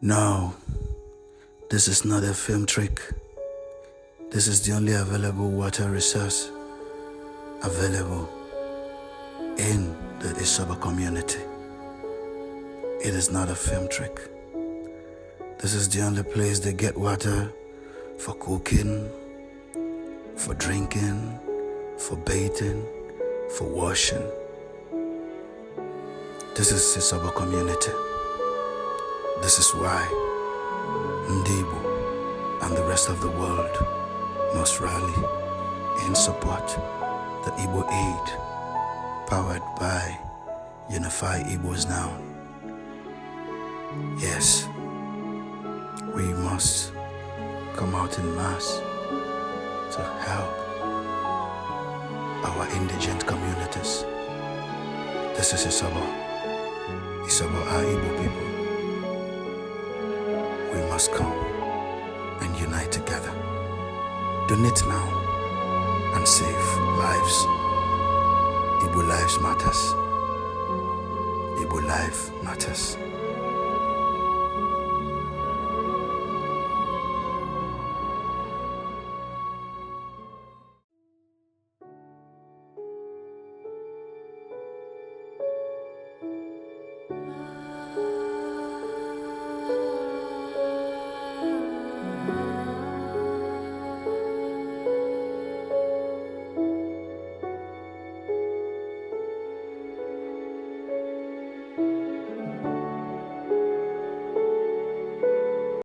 No, this is not a film trick. This is the only available water resource available in the ISOBO community. It is not a film trick. This is the only place they get water for cooking, for drinking, for bathing, for washing. This is ISOBO community. This is why Igbo and the rest of the world must rally in support the IGBO AID powered by Unify Igbos Now. Yes, we must come out in mass to help our indigent communities. This is ISOBO. ISOBO are Igbo people. We must come and unite together. Donate now and save lives. Igbo lives matters. Igbo life matters.